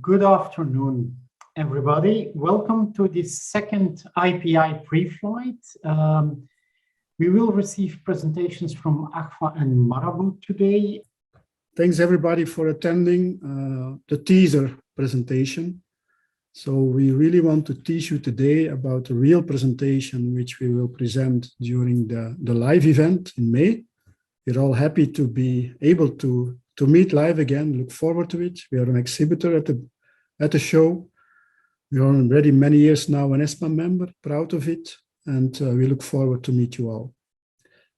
Good afternoon, everybody. Welcome to this second IPI Pre-Flight. We will receive presentations from Agfa and Marabu today. Thanks everybody for attending the teaser presentation. So we really want to teach you today about the real presentation which we will present during the live event in May. We're all happy to be able to meet live again, look forward to it. We are an exhibitor at the show. We are already many years now an ESPA member, proud of it, and we look forward to meet you all.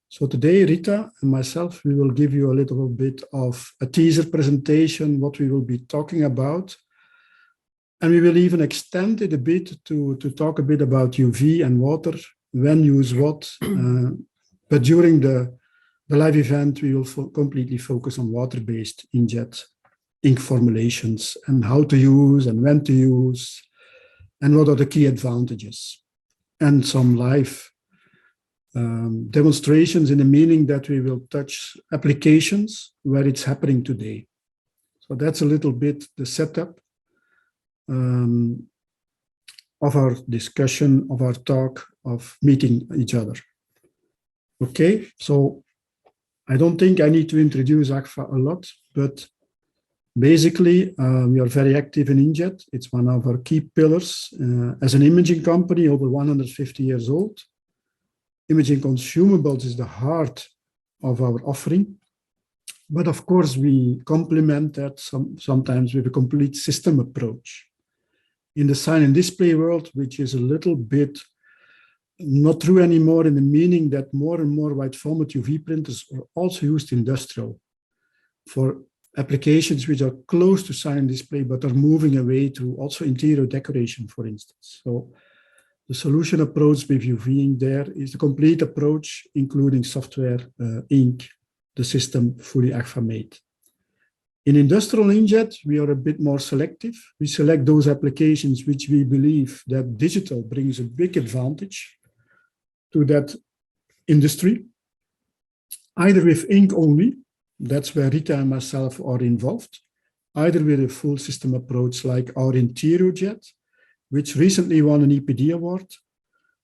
So today, Rita and myself, we will give you a little bit of a teaser presentation, what we will be talking about. And we will even extend it a bit to talk a bit about UV and water, when use what. But during the live event, we will completely focus on water-based inkjet ink formulations and how to use and when to use and what are the key advantages. And some live demonstrations in the meaning that we will touch applications where it's happening today. So that's a little bit the setup of our discussion, of our talk, of meeting each other. Okay, so I don't think I need to introduce Agfa a lot, but basically we are very active in inkjet. It's one of our key pillars as an imaging company over 150 years old. Imaging consumables is the heart of our offering. But of course, we complement that sometimes with a complete system approach. In the sign and display world, which is a little bit not true anymore in the meaning that more and more wide format UV printers are also used industrial for applications which are close to sign and display, but are moving away to also interior decoration, for instance. So the solution approach with UV ink there is the complete approach, including software, ink, the system fully Agfa made. In industrial inkjet, we are a bit more selective. We select those applications which we believe that digital brings a big advantage to that industry, either with ink only, that's where Rita and myself are involved, either with a full system approach like our interior jet, which recently won an EPD award,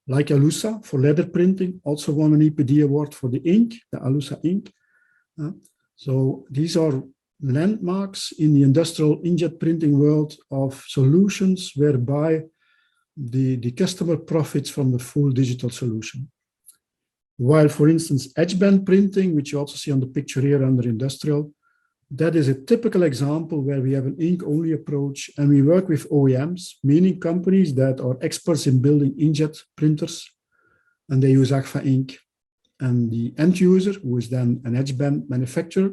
like Alusa for leather printing, also won an EPD award for the ink, the Alusa ink. So these are landmarks in the industrial inkjet printing world of solutions whereby the customer profits from the full digital solution. While, for instance, edge band printing, which you also see on the picture here under industrial, that is a typical example where we have an ink-only approach and we work with OEMs, meaning companies that are experts in building inkjet printers, and they use Agfa ink. And the end user, who is then an edge band manufacturer,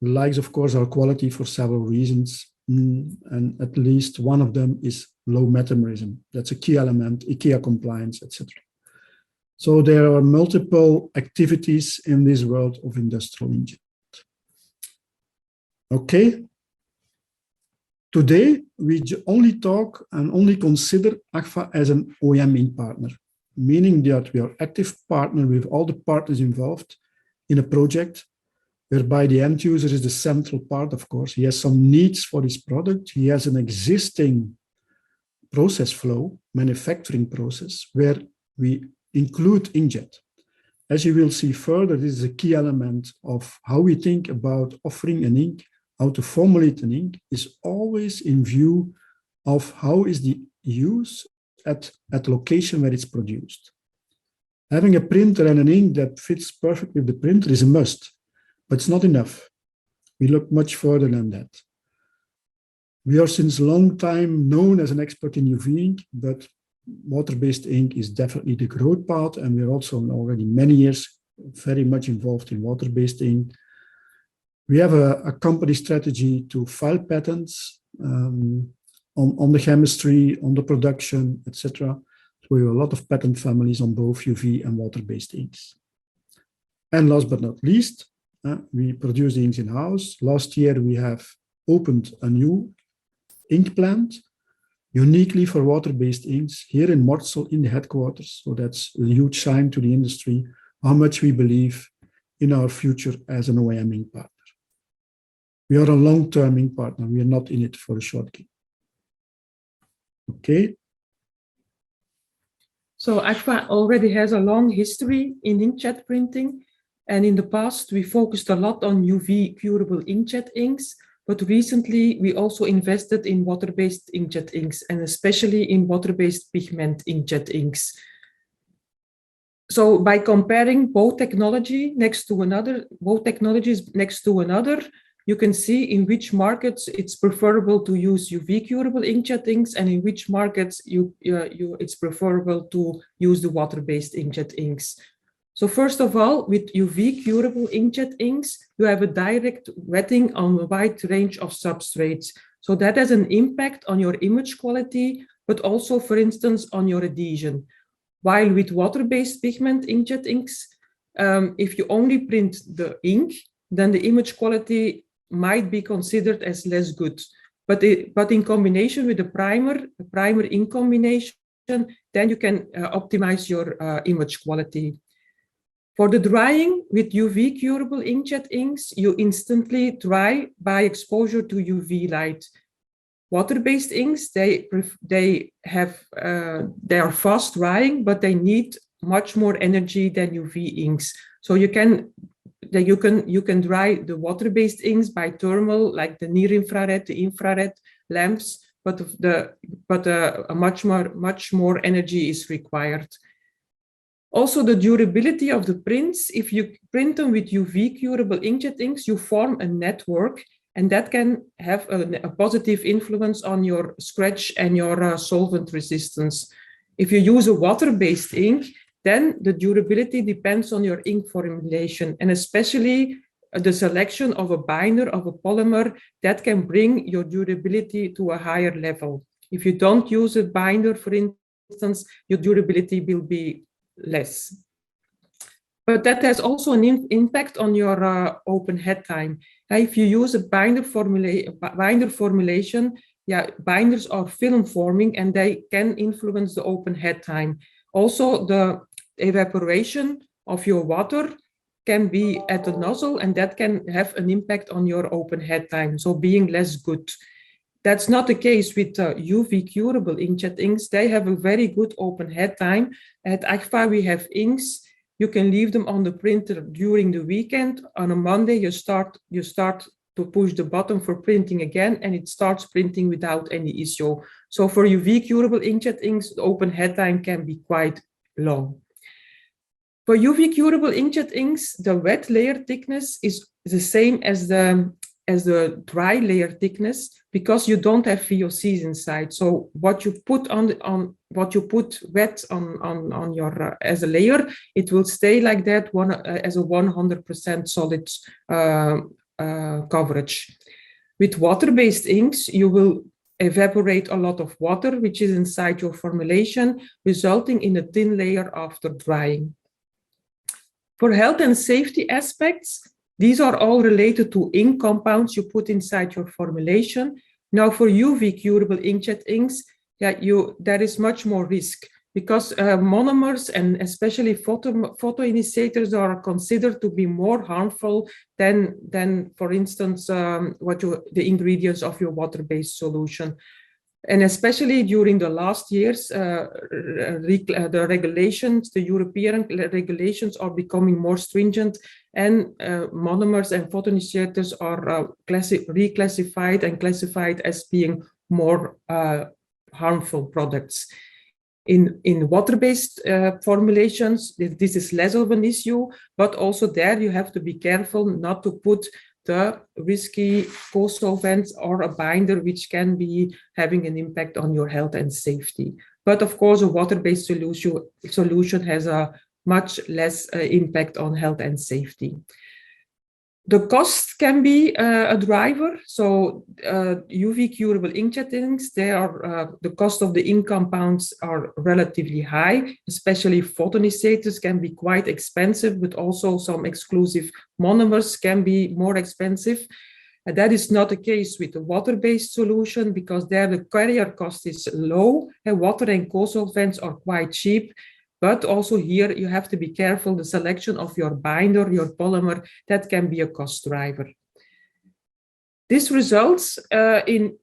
likes, of course, our quality for several reasons. And at least one of them is low metamerism. That's a key element, IKEA compliance, etc. So there are multiple activities in this world of industrial inkjet. Okay. Today, we only talk and only consider Agfa as an OEM ink partner, meaning that we are active partner with all the partners involved in a project whereby the end user is the central part, of course. He has some needs for his product. He has an existing process flow, manufacturing process, where we include inkjet. As you will see further, this is a key element of how we think about offering an ink, how to formulate an ink, is always in view of how is the use at the location where it's produced. Having a printer and an ink that fits perfect with the printer is a must. But it's not enough. We look much further than that. We are since a long time known as an expert in UV ink, but water-based ink is definitely the growth path, and we're also already many years very much involved in water-based ink. We have a company strategy to file patents on the chemistry, on the production, etc. So we have a lot of patent families on both UV and water-based inks. And last but not least, we produce the inks in-house. Last year, we have opened a new ink plant, uniquely for water-based inks, here in Mortsel in the headquarters. So that's a huge sign to the industry, how much we believe in our future as an OEM ink partner. We are a long-term ink partner. We are not in it for a short game. Okay. So Agfa already has a long history in inkjet printing. And in the past, we focused a lot on UV curable inkjet inks. But recently, we also invested in water-based inkjet inks, and especially in water-based pigment inkjet inks. So by comparing both technologies next to another, you can see in which markets it's preferable to use UV curable inkjet inks, and in which markets it's preferable to use the water-based inkjet inks. So first of all, with UV curable inkjet inks, you have a direct wetting on a wide range of substrates. So that has an impact on your image quality, but also, for instance, on your adhesion. While with water-based pigment inkjet inks, if you only print the ink, then the image quality might be considered as less good. But in combination with the primer ink combination, then you can optimize your image quality. For the drying with UV curable inkjet inks, you instantly dry by exposure to UV light. Water-based inks, they are fast drying, but they need much more energy than UV inks. So you can dry the water-based inks by thermal, like the near-infrared, the infrared lamps, but much more energy is required. Also, the durability of the prints, if you print them with UV curable inkjet inks, you form a network, and that can have a positive influence on your scratch and your solvent resistance. If you use a water-based ink, then the durability depends on your ink formulation, and especially the selection of a binder, of a polymer, that can bring your durability to a higher level. If you don't use a binder, for instance, your durability will be less. But that has also an impact on your open head time. If you use a binder formulation, binders are film forming, and they can influence the open head time. Also, the evaporation of your water can be at the nozzle, and that can have an impact on your open head time, so being less good. That's not the case with UV curable inkjet inks. They have a very good open head time. At Agfa, we have inks. You can leave them on the printer during the weekend. On a Monday, you start to push the button for printing again, and it starts printing without any issue. So for UV curable inkjet inks, the open head time can be quite long. For UV curable inkjet inks, the wet layer thickness is the same as the dry layer thickness, because you don't have VOCs inside. So what you put wet on your as a layer, it will stay like that as a 100% solid coverage. With water-based inks, you will evaporate a lot of water, which is inside your formulation, resulting in a thin layer after drying. For health and safety aspects, these are all related to ink compounds you put inside your formulation. Now, for UV curable inkjet inks, there is much more risk, because monomers and especially photoinitiators are considered to be more harmful than for instance, the ingredients of your water-based solution. And especially during the last years, the regulations, the European regulations are becoming more stringent, and monomers and photoinitiators are reclassified and classified as being more harmful products. In water-based formulations, this is less of an issue, but also there you have to be careful not to put the risky co-solvents or a binder, which can be having an impact on your health and safety. But of course, a water-based solution has a much less impact on health and safety. The cost can be a driver. So UV curable inkjet inks, the cost of the ink compounds are relatively high, especially photoinitiators can be quite expensive, but also some exclusive monomers can be more expensive. And that is not the case with the water-based solution, because there the carrier cost is low, and water and co-solvents are quite cheap. But also here you have to be careful, the selection of your binder, your polymer, that can be a cost driver. This results in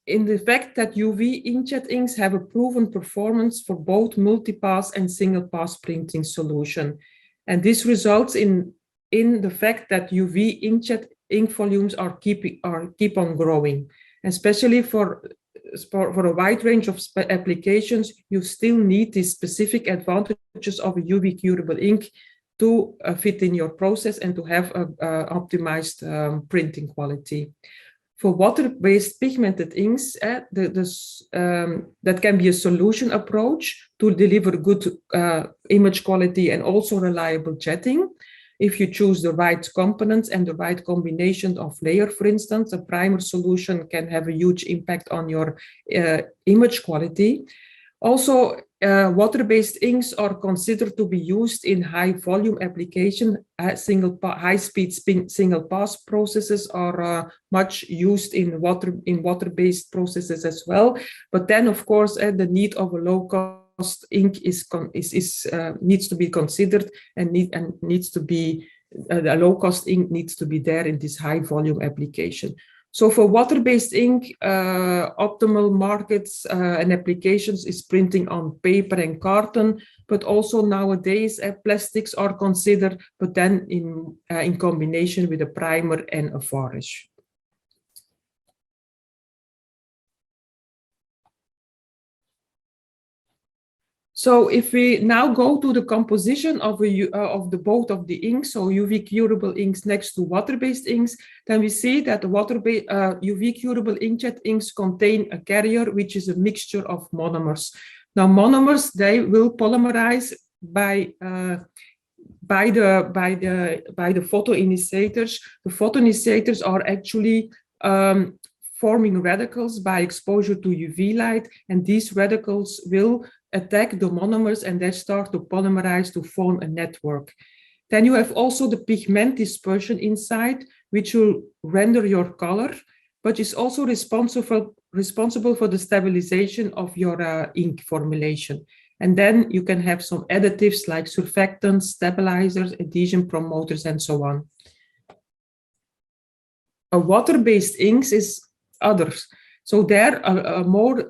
the fact that UV inkjet inks have a proven performance for both multi-pass and single-pass printing solution. And this results in the fact that UV inkjet ink volumes keep on growing, especially for a wide range of applications. You still need the specific advantages of a UV curable ink to fit in your process and to have optimized printing quality. For water-based pigmented inks, that can be a solution approach to deliver good image quality and also reliable jetting. If you choose the right components and the right combination of layer, for instance, a primer solution can have a huge impact on your image quality. Also, water-based inks are considered to be used in high-volume application. High-speed single-pass processes are much used in water-based processes as well. But then, of course, the need of a low-cost ink needs to be considered, and needs to be a low-cost ink needs to be there in this high-volume application. So for water-based ink, optimal markets and applications is printing on paper and carton, but also nowadays plastics are considered, but then in combination with a primer and a varnish. So if we now go to the composition of both of the inks, so UV curable inks next to water-based inks, then we see that the UV curable inkjet inks contain a carrier, which is a mixture of monomers. Now monomers, they will polymerize by the photoinitiators. The photoinitiators are actually forming radicals by exposure to UV light, and these radicals will attack the monomers and they start to polymerize to form a network. Then you have also the pigment dispersion inside, which will render your color, but is also responsible for the stabilization of your ink formulation. And then you can have some additives like surfactants, stabilizers, adhesion promoters, and so on. A water-based inks is others. So there, more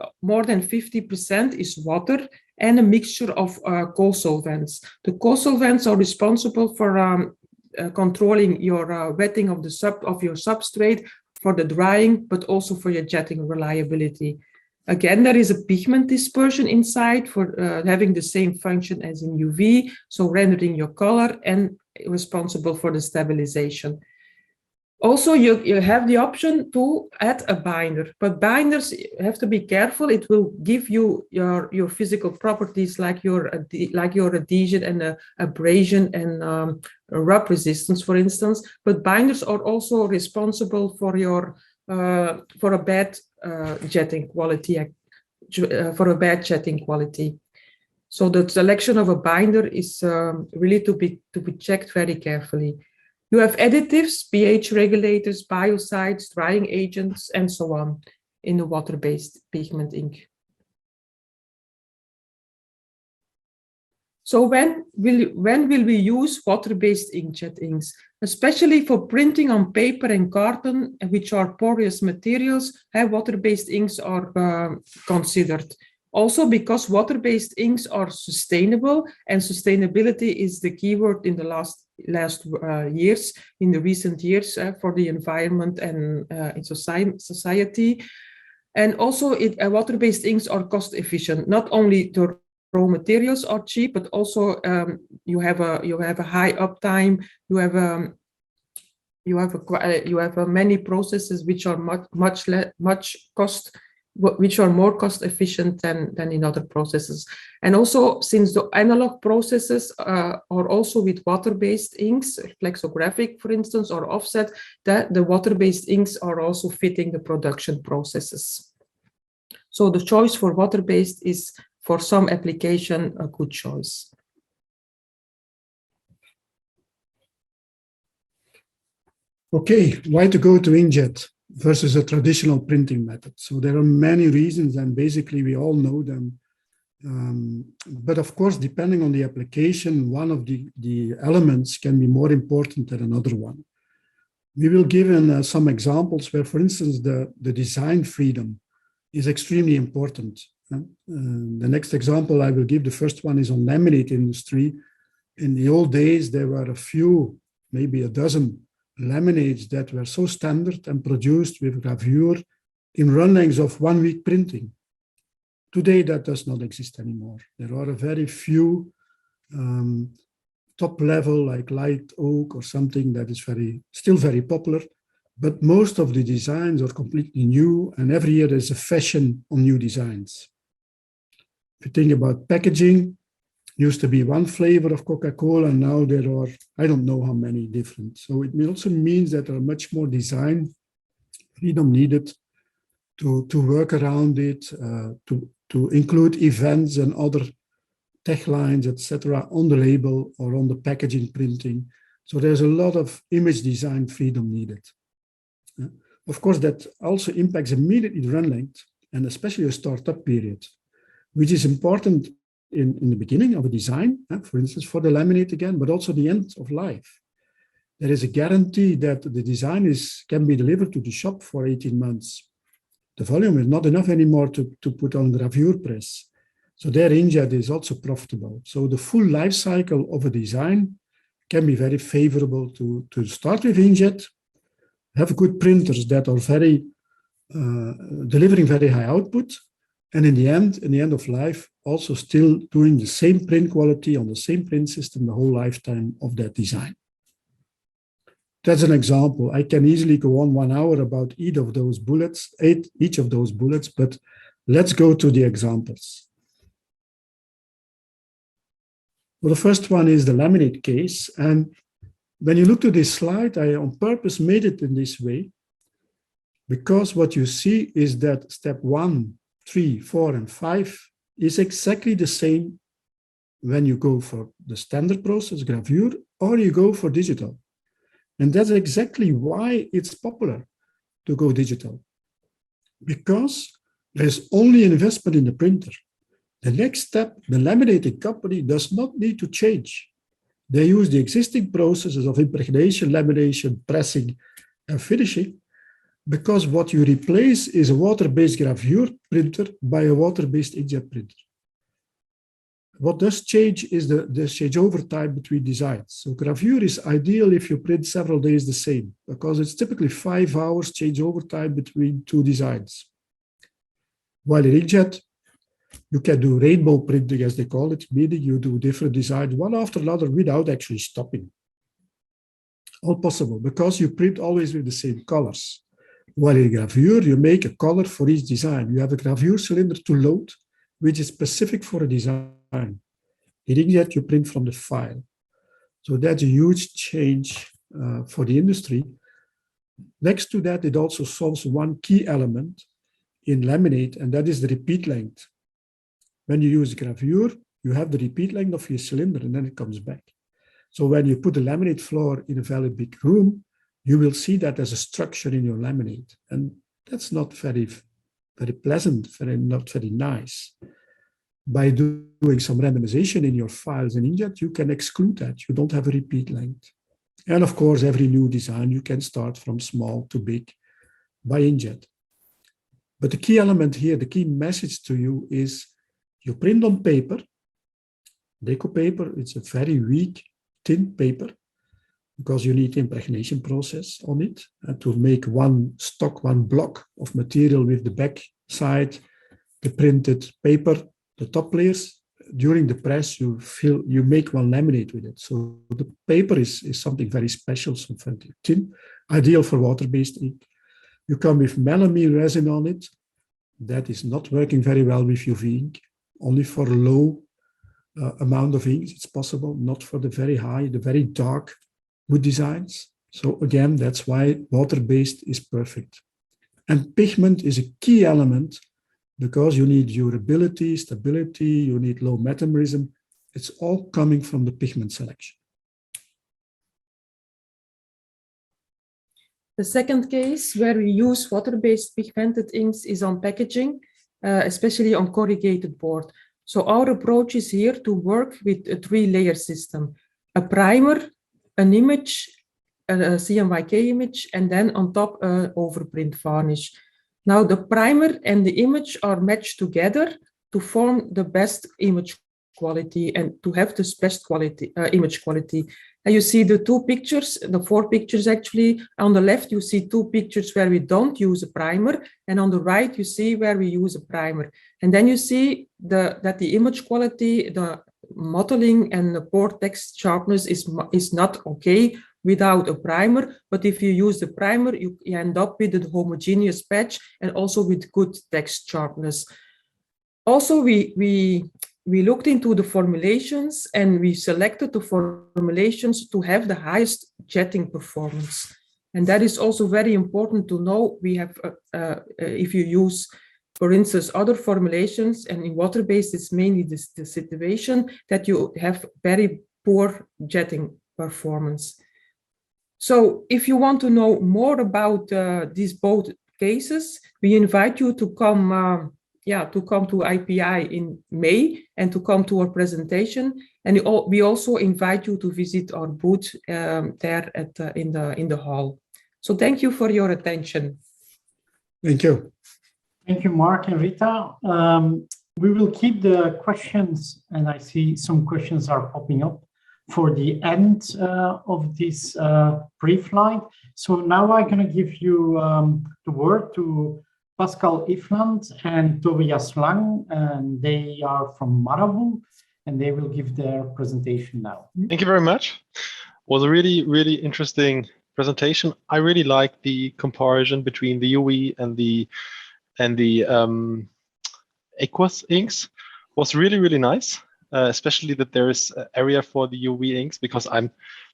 than 50% is water and a mixture of co-solvents. The co-solvents are responsible for controlling your wetting of your substrate, for the drying, but also for your jetting reliability. Again, there is a pigment dispersion inside for having the same function as in UV, so rendering your color and responsible for the stabilization. Also, you have the option to add a binder, but binders have to be careful. It will give you your physical properties like your adhesion and abrasion and rub resistance, for instance. But binders are also responsible for a bad jetting quality. So the selection of a binder is really to be checked very carefully. You have additives, pH regulators, biocides, drying agents, and so on in the water-based pigment ink. So when will we use water-based inkjet inks? Especially for printing on paper and carton, which are porous materials, water-based inks are considered. Also because water-based inks are sustainable, and sustainability is the keyword in the last years, in the recent years for the environment and in society. And also water-based inks are cost efficient. Not only the raw materials are cheap, but also you have a high uptime. You have many processes which are which are more cost efficient than in other processes. And also, since the analog processes are also with water-based inks, flexographic, for instance, or offset, that the water-based inks are also fitting the production processes. So the choice for water-based is, for some application, a good choice. Okay, why to go to inkjet versus a traditional printing method? So there are many reasons, and basically we all know them. But of course, depending on the application, one of the elements can be more important than another one. We will give some examples where, for instance, the design freedom is extremely important. The next example I will give, the first one is on laminate industry. In the old days, there were a few, maybe a dozen laminates that were so standard and produced with gravure in run lengths of 1 week printing. Today, that does not exist anymore. There are a very few top level, like light oak or something that is still very popular, but most of the designs are completely new, and every year there's a fashion on new designs. If you think about packaging, used to be one flavor of Coca-Cola, and now there are, I don't know how many different. So it also means that there are much more design freedom needed to work around it, to include events and other tech lines, etc., on the label or on the packaging printing. So there's a lot of image design freedom needed. Of course, that also impacts immediately run length, and especially a startup period, which is important in the beginning of a design, for instance, for the laminate again, but also the end of life. There is a guarantee that the design can be delivered to the shop for 18 months. The volume is not enough anymore to put on gravure press. So their inkjet is also profitable. So the full life cycle of a design can be very favorable to start with inkjet, have good printers that are delivering very high output, and in the end of life, also still doing the same print quality on the same print system the whole lifetime of that design. That's an example. I can easily go on 1 hour about each of those bullets, but let's go to the examples. Well, the first one is the laminate case. And when you look to this slide, I on purpose made it in this way, because what you see is that step 1, 3, 4, and 5 is exactly the same when you go for the standard process, gravure, or you go for digital. And that's exactly why it's popular to go digital, because there's only investment in the printer. The next step, the laminating company does not need to change. They use the existing processes of impregnation, lamination, pressing, and finishing, because what you replace is a water-based gravure printer by a water-based inkjet printer. What does change is the changeover time between designs. So gravure is ideal if you print several days the same, because it's typically 5 hours changeover time between 2 designs. While in inkjet, you can do rainbow printing, as they call it, meaning you do different designs one after another without actually stopping. All possible, because you print always with the same colors. While in gravure, you make a color for each design. You have a gravure cylinder to load, which is specific for a design. In inkjet, you print from the file. So that's a huge change for the industry. Next to that, it also solves one key element in laminate, and that is the repeat length. When you use gravure, you have the repeat length of your cylinder, and then it comes back. So when you put the laminate floor in a very big room, you will see that as a structure in your laminate. And that's not very pleasant, not very nice. By doing some randomization in your files in inkjet, you can exclude that. You don't have a repeat length. And of course, every new design, you can start from small to big by inkjet. But the key element here, the key message to you is you print on paper, deco paper. It's a very weak, thin paper, because you need the impregnation process on it to make one block of material with the back side, the printed paper, the top layers. During the press, you make one laminate with it. So the paper is something very special, so very thin, ideal for water-based ink. You come with melamine resin on it. That is not working very well with UV ink. Only for low amount of inks it's possible, not for the very high, the very dark wood designs. So again, that's why water-based is perfect. And pigment is a key element, because you need durability, stability, you need low metamerism. It's all coming from the pigment selection. The second case where we use water-based pigmented inks is on packaging, especially on corrugated board. So our approach is here to work with a 3-layer system: a primer, an image, a CMYK image, and then on top overprint varnish. Now the primer and the image are matched together to form the best image quality and to have this best quality image quality. And you see the two pictures, the four pictures actually. On the left, you see two pictures where we don't use a primer, and on the right, you see where we use a primer. And then you see that the image quality, the mottling and the pore text sharpness is not okay without a primer, but if you use the primer, you end up with a homogeneous patch and also with good text sharpness. Also, we looked into the formulations and we selected the formulations to have the highest jetting performance. And that is also very important to know. We have, if you use, for instance, other formulations, and in water-based, it's mainly the situation that you have very poor jetting performance. So if you want to know more about these both cases, we invite you to come to IPI in May and to come to our presentation. And we also invite you to visit our booth there in the hall. So thank you for your attention. Thank you. Thank you, Marc and Rita. We will keep the questions, and I see some questions are popping up for the end of this pre-flight. So now I'm going to give you the word to Pascal Iffland and Tobias Lang, and they are from Marabu, and they will give their presentation now. Thank you very much. It was a really, really interesting presentation. I really like the comparison between the UV and the aqueous inks. It was really, really nice, especially that there is an area for the UV inks, because I'm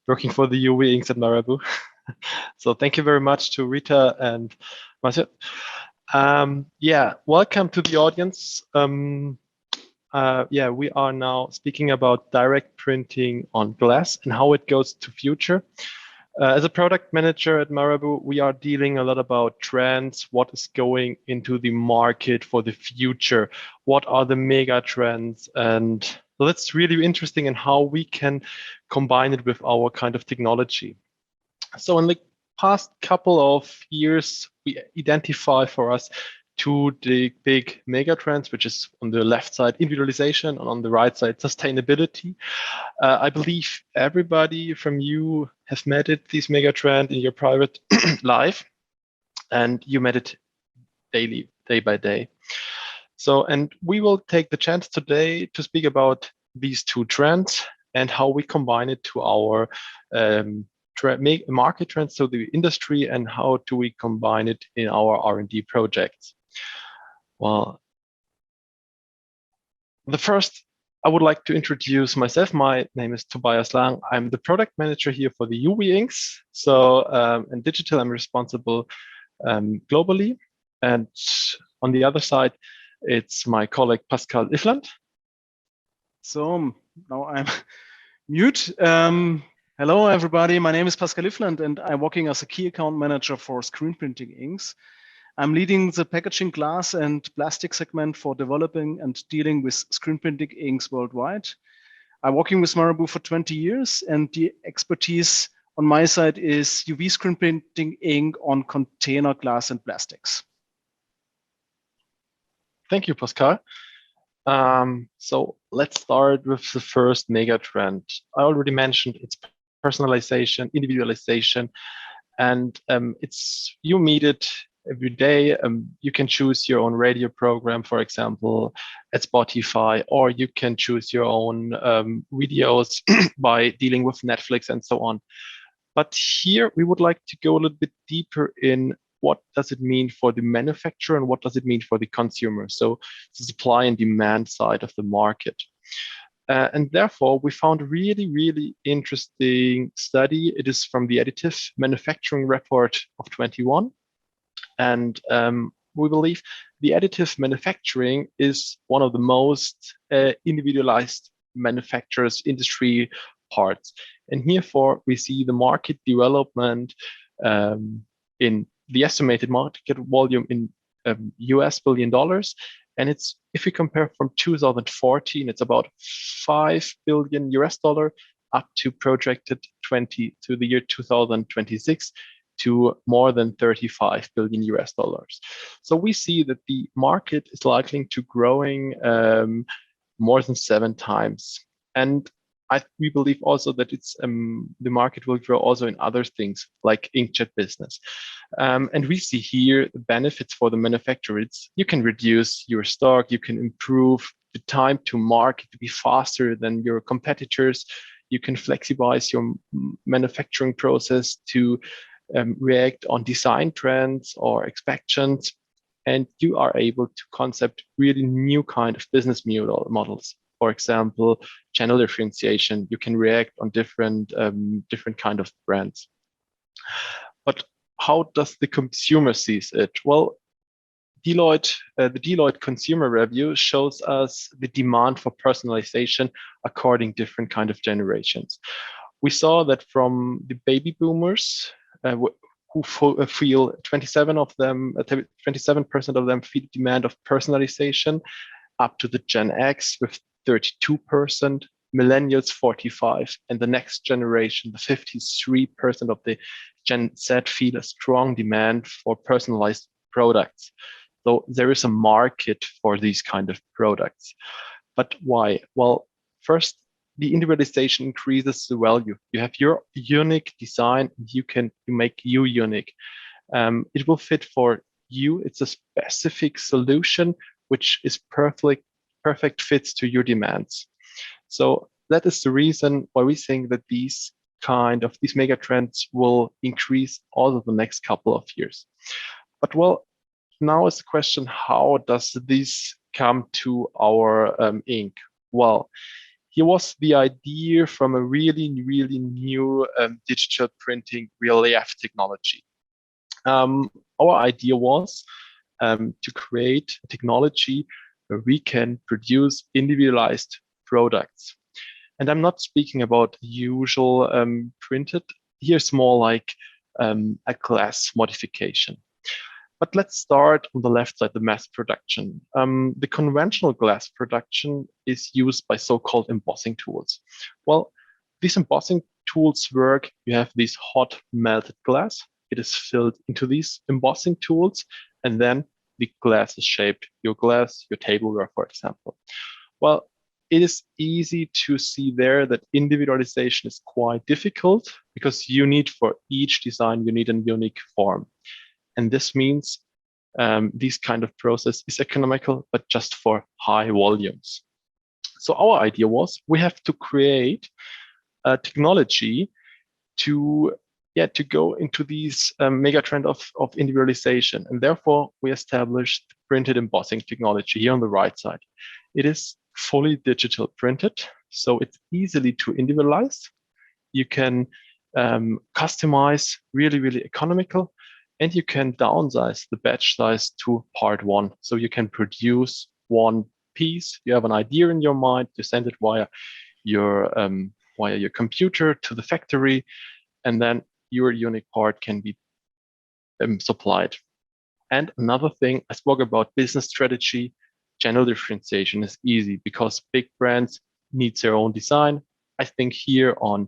working for the UV inks at Marabu. So thank you very much to Rita and Marc. Welcome to the audience. We are now speaking about direct printing on glass and how it goes to future. As a product manager at Marabu, we are dealing a lot about trends, what is going into the market for the future, what are the mega trends, and so that's really interesting in how we can combine it with our kind of technology. So in the past couple of years, we identify for us two big mega trends, which is on the left side, individualization, and on the right side, sustainability. I believe everybody from you has met this mega trend in your private life, and you met it daily, day by day. So, and we will take the chance today to speak about these two trends and how we combine it to our market trends, so the industry, and how do we combine it in our R&D projects. Well, the first, I would like to introduce myself. My name is Tobias Lang. I'm the product manager here for the UV inks. So in digital, I'm responsible globally. And on the other side, it's my colleague Pascal Iffland. So now I'm mute. Hello, everybody. My name is Pascal Iffland, and I'm working as a key account manager for screen printing inks. I'm leading the packaging, glass, and plastic segment for developing and dealing with screen printing inks worldwide. I'm working with Marabu for 20 years, and the expertise on my side is UV screen printing ink on container glass and plastics. Thank you, Pascal. So let's start with the first mega trend. I already mentioned it's personalization, individualization, and you meet it every day. You can choose your own radio program, for example, at Spotify, or you can choose your own videos by dealing with Netflix and so on. But here we would like to go a little bit deeper in what does it mean for the manufacturer and what does it mean for the consumer? So the supply and demand side of the market. And therefore, we found a really, really interesting study. It is from the Additive Manufacturing Report of 21. And we believe the additive manufacturing is one of the most individualized manufacturers industry parts. And herefore, we see the market development in the estimated market volume in US $1 billion. And it's, if we compare from 2014, it's about $5 billion up to projected to the year 2026 to more than 35 billion US dollars. So we see that the market is likely to growing more than 7 times. And we believe also that it's the market will grow also in other things like inkjet business. And we see here the benefits for the manufacturer. You can reduce your stock, you can improve the time to market to be faster than your competitors. You can flexibilize your manufacturing process to react on design trends or expectations. And you are able to concept really new kind of business models. For example, channel differentiation. You can react on different kind of brands. But how does the consumer sees it? Well, the Deloitte Consumer Review shows us the demand for personalization according different kind of generations. We saw that from the baby boomers, who feel 27% of them feel demand of personalization, up to the Gen X with 32%, millennials 45%, and the next generation, the 53% of the Gen Z feel a strong demand for personalized products. So there is a market for these kind of products. But why? Well, first, the individualization increases the value. You have your unique design, you make you unique. It will fit for you. It's a specific solution which is perfect fits to your demands. So that is the reason why we think that these mega trends will increase over the next couple of years. But well, now is the question, how does this come to our ink? Well, here was the idea from a really new digital printing relief technology. Our idea was to create a technology where we can produce individualized products. And I'm not speaking about usual printed. Here's more like a glass modification. But let's start on the left side, the mass production. The conventional glass production is used by so-called embossing tools. Well, these embossing tools work. You have this hot melted glass. It is filled into these embossing tools, and then the glass is shaped. Your glass, your tableware, for example. Well, it is easy to see there that individualization is quite difficult because you need for each design, you need a unique form. And this means this kind of process is economical, but just for high volumes. So our idea was we have to create a technology to go into these mega trend of individualization. And therefore, we established printed embossing technology here on the right side. It is fully digital printed, so it's easily to individualize. You can customize really economical. And you can downsize the batch size to part 1. So you can produce one piece. You have an idea in your mind. You send it via your computer to the factory, and then your unique part can be supplied. And another thing, I spoke about business strategy. Channel differentiation is easy because big brands need their own design. I think here on,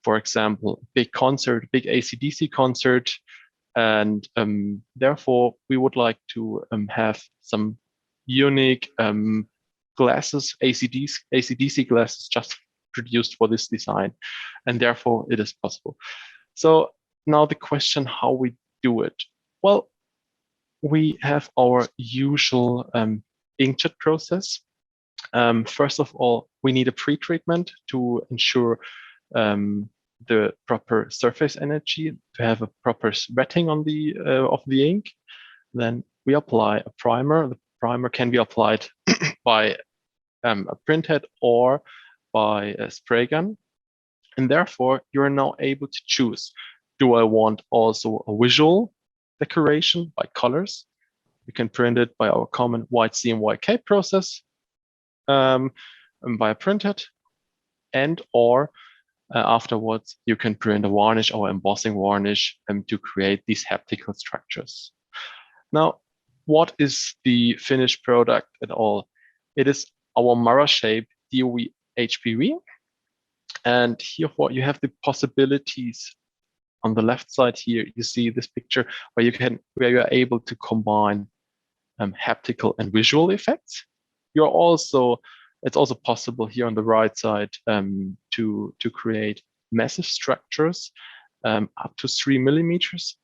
for example, big AC/DC concert. And therefore, we would like to have some unique glasses, AC/DC glasses just produced for this design. And therefore, it is possible. So now the question, how we do it? Well, we have our usual inkjet process. First of all, we need a pre-treatment to ensure the proper surface energy, to have a proper wetting on the of the ink. Then we apply a primer. The primer can be applied by a printhead or by a spray gun. And therefore, you're now able to choose, do I want also a visual decoration by colors? You can print it by our common white CMYK process by a printhead, and or afterwards, you can print a varnish or embossing varnish to create these haptical structures. Now, what is the finished product at all? It is our Marabu HPV. And here you have the possibilities. On the left side here, you see this picture where you are able to combine haptical and visual effects. It's also possible here on the right side to create massive structures up to 3 millimeters,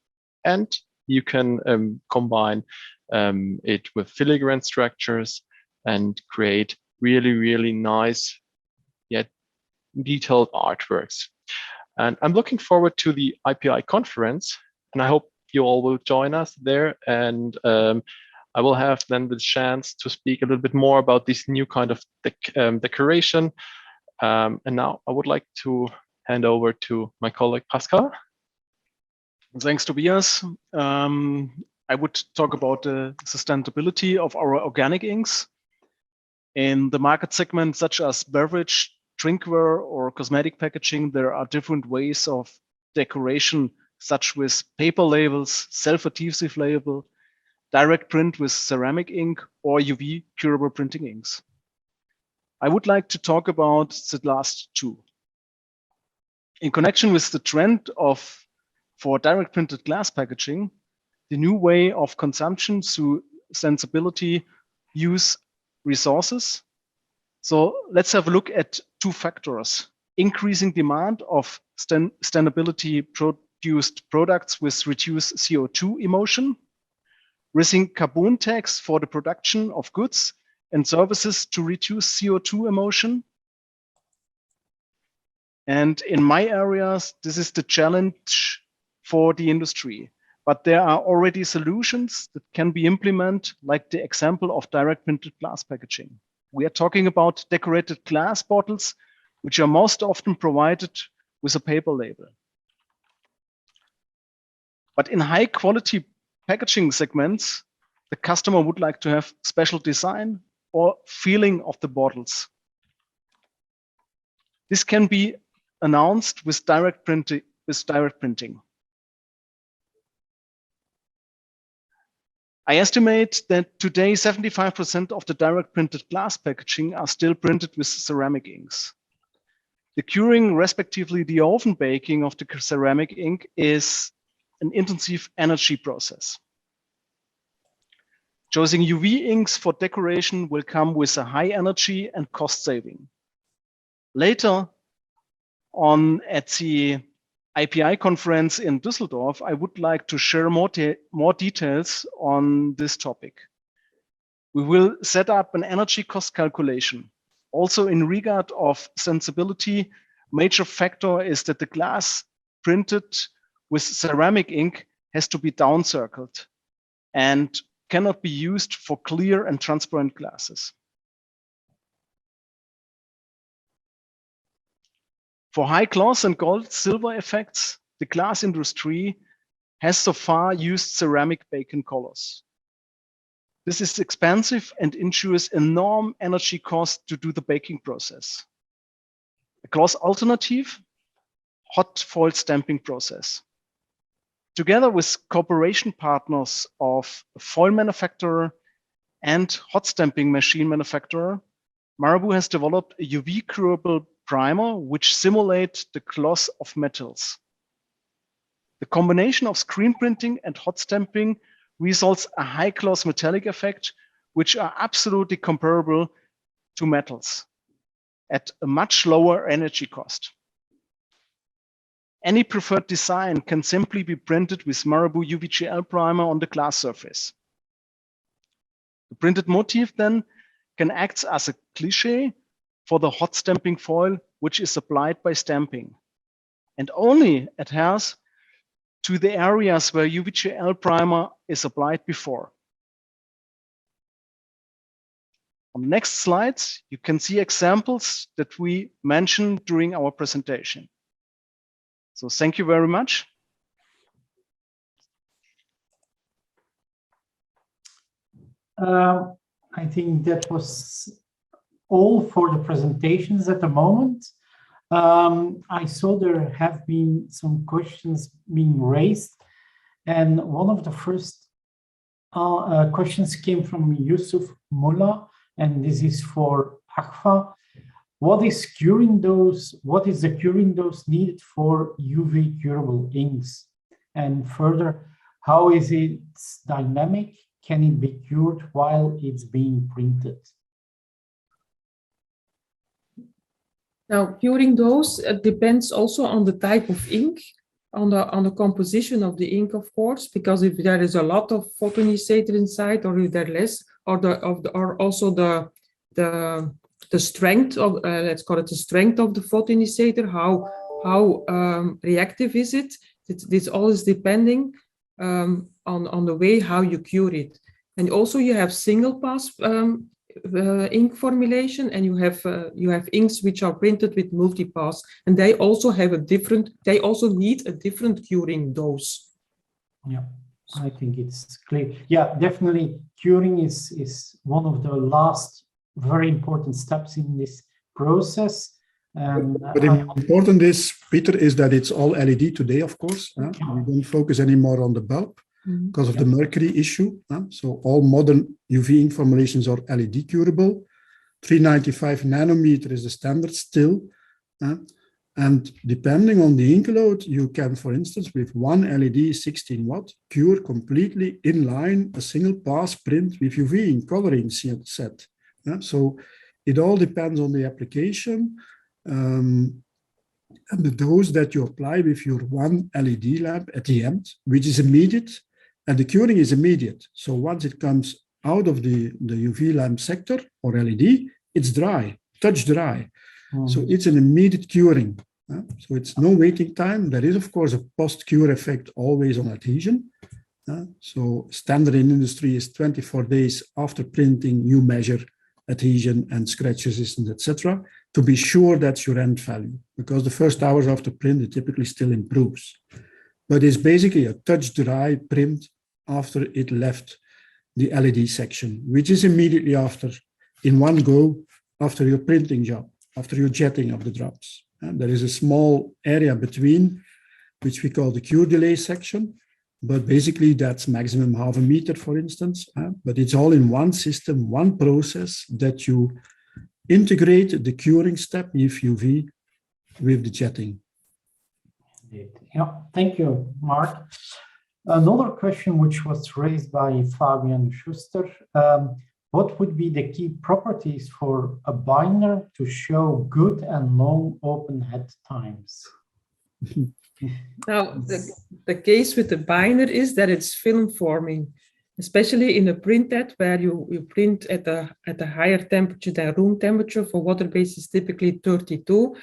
and you can combine it with filigrane structures and create really nice yet detailed artworks. And I'm looking forward to the IPI conference, and I hope you all will join us there. And I will have then the chance to speak a little bit more about this new kind of decoration. And now I would like to hand over to my colleague Pascal. Thanks, Tobias. I would talk about the sustainability of our organic inks. In the market segment, such as beverage, drinkware, or cosmetic packaging, there are different ways of decoration, such with paper labels, self-adhesive label, direct print with ceramic ink, or UV curable printing inks. I would like to talk about the last two. In connection with the trend for direct printed glass packaging, the new way of consumption through sensibility use resources. So let's have a look at two factors: increasing demand of sustainability produced products with reduced CO2 emission, rising carbon tax for the production of goods and services to reduce CO2 emission. And in my areas, this is the challenge for the industry. But there are already solutions that can be implemented, like the example of direct printed glass packaging. We are talking about decorated glass bottles, which are most often provided with a paper label. But in high quality packaging segments, the customer would like to have special design or feeling of the bottles. This can be announced with direct printing. I estimate that today 75% of the direct printed glass packaging are still printed with ceramic inks. The curing, respectively the oven baking of the ceramic ink, is an intensive energy process. Choosing UV inks for decoration will come with a high energy and cost saving. Later on at the IPI conference in Düsseldorf, I would like to share more details on this topic. We will set up an energy cost calculation. Also in regard of sensibility, major factor is that the glass printed with ceramic ink has to be downcircled and cannot be used for clear and transparent glasses. For high gloss and gold silver effects, the glass industry has so far used ceramic bacon colors. This is expensive and ensures enormous energy cost to do the baking process. A gloss alternative, hot foil stamping process. Together with cooperation partners of a foil manufacturer and hot stamping machine manufacturer, Marabu has developed a UV curable primer which simulates the gloss of metals. The combination of screen printing and hot stamping results a high gloss metallic effect, which are absolutely comparable to metals at a much lower energy cost. Any preferred design can simply be printed with Marabu UVGL primer on the glass surface. The printed motif then can act as a cliché for the hot stamping foil, which is applied by stamping, and only adheres to the areas where UVGL primer is applied before. On the next slides, you can see examples that we mentioned during our presentation. So thank you very much. I think that was all for the presentations at the moment. I saw there have been some questions being raised, and one of the first questions came from Yusuf Mullah, and this is for Agfa. what is curing dose? What is the curing dose needed for UV curable inks? And further, how is it dynamic? Can it be cured while it's being printed? Now, curing dose depends also on the type of ink, on the composition of the ink, of course, because if there is a lot of photoinitiator inside, or if there less, or also the strength of let's call it the strength of the photoinitiator, how reactive is it? This all is depending on the way how you cure it. And also you have single pass ink formulation, and you have inks which are printed with multi-pass, and they also need a different curing dose. Yeah, I think it's clear. Yeah, definitely curing is one of the last very important steps in this process. But important is, Peter, is that it's all LED today, of course. We don't focus anymore on the bulb because of the mercury issue. So all modern UV ink formulations are LED curable. 395 nanometer is the standard still. And depending on the ink load, you can, for instance, with one LED 16 watt, cure completely in line a single pass print with UV ink coloring set. So it all depends on the application. And the dose that you apply with your one LED lamp at the end, which is immediate, and the curing is immediate. So once it comes out of the UV lamp sector or LED, it's dry, touch dry. So it's an immediate curing. So it's no waiting time. There is, of course, a post-cure effect always on adhesion. So standard in industry is 24 days after printing, you measure adhesion and scratch resistance, etc., to be sure that's your end value, because the first hours after print, it typically still improves. But it's basically a touch dry print after it left the LED section, which is immediately after, in one go, after your printing job, after your jetting of the drops. And there is a small area between, which we call the cure delay section, but basically that's maximum half a meter, for instance. But it's all in one system, one process that you integrate the curing step, if UV, with the jetting. Yeah, thank you, Marc. Another question which was raised by Fabian Schuster. What would be the key properties for a binder to show good and long open head times? Now, the case with the binder is that it's film forming, especially in a printhead where you print at a higher temperature than room temperature. For water-based is typically 32.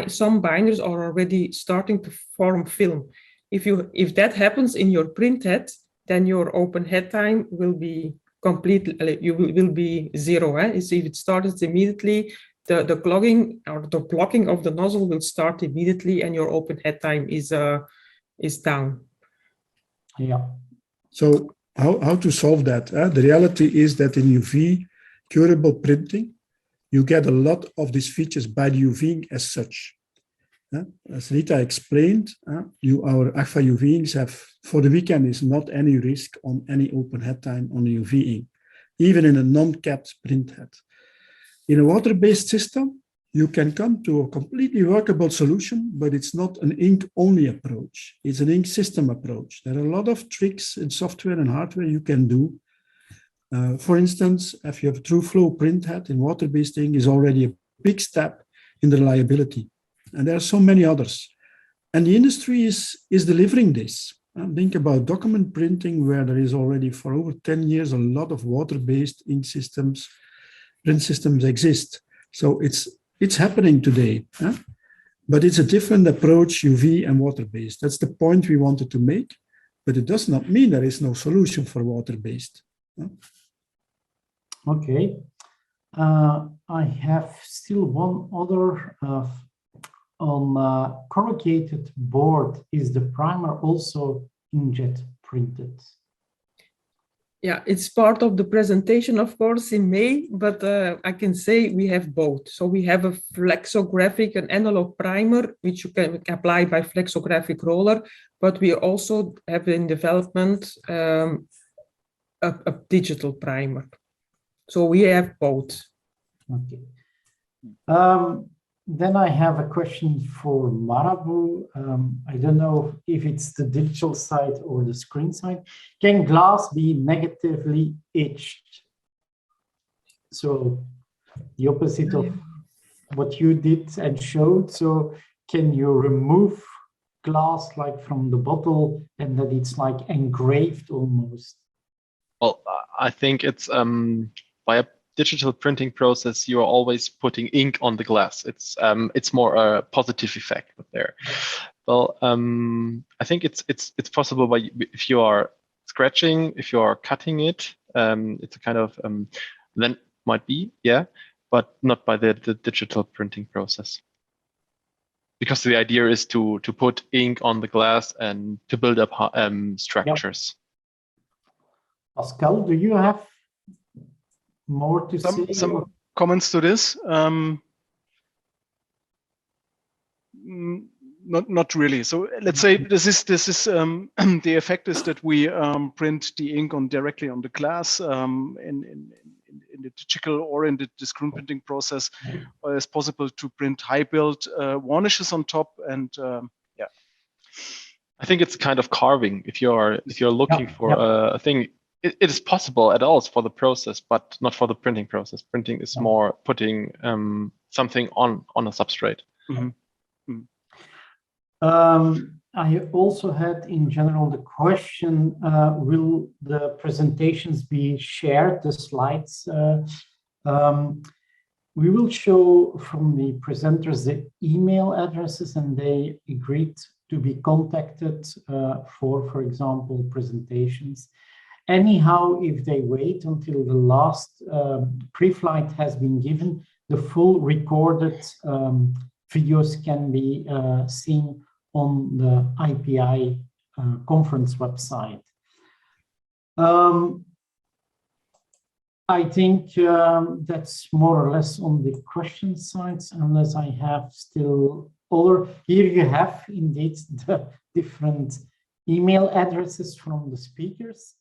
Some binders are already starting to form film. If that happens in your printhead, then your open head time will be completely, will be zero. So if it starts immediately, the clogging or the blocking of the nozzle will start immediately, and your open head time is down. Yeah. So how to solve that? The reality is that in UV curable printing, you get a lot of these features by the UV ink as such. As Rita explained, our Agfa UV inks have, for the weekend, is not any risk on any open head time on the UV ink, even in a non-capped printhead. In a water-based system, you can come to a completely workable solution, but it's not an ink-only approach. It's an ink system approach. There are a lot of tricks in software and hardware you can do. For instance, if you have a true flow printhead in water-based ink is already a big step in the reliability. And there are so many others. And the industry is delivering this. Think about document printing, where there is already for over 10 years, a lot of water-based ink systems, print systems exist. So it's happening today. But it's a different approach, UV and water-based. That's the point we wanted to make. But it does not mean there is no solution for water-based. Okay. I have still one other on corrugated board. Is the primer also inkjet printed? Yeah, it's part of the presentation, of course, in May, but I can say we have both. So we have a flexographic, an analog primer, which you can apply by flexographic roller, but we also have in development a digital primer. So we have both. Okay. Then I have a question for Marabu. I don't know if it's the digital side or the screen side. Can glass be negatively etched? So the opposite of what you did and showed. So can you remove glass like from the bottle and that it's like engraved almost? Well, I think it's by a digital printing process, you are always putting ink on the glass. It's more a positive effect there. Well, I think it's possible by if you are scratching, if you are cutting it, it's a kind of then might be, yeah, but not by the digital printing process. Because the idea is to put ink on the glass and to build up structures. Yep. Pascal, do you have more to say? Some comments to this? Not really. So let's say this is the effect is that we print the ink directly on the glass in the digital or in the screen printing process. It's possible to print high build varnishes on top, and yeah. I think it's kind of carving. If you're looking for a thing, it is possible at all for the process, but not for the printing process. Printing is more putting something on a substrate. Mm-hmm. I also had in general the question, will the presentations be shared, the slides? We will show from the presenters the email addresses, and they agreed to be contacted for example, presentations. Anyhow, if they wait until the last pre-flight has been given, the full recorded videos can be seen on the IPI conference website. I think that's more or less on the question sides, unless I have still other. Here you have indeed the different email addresses from the speakers.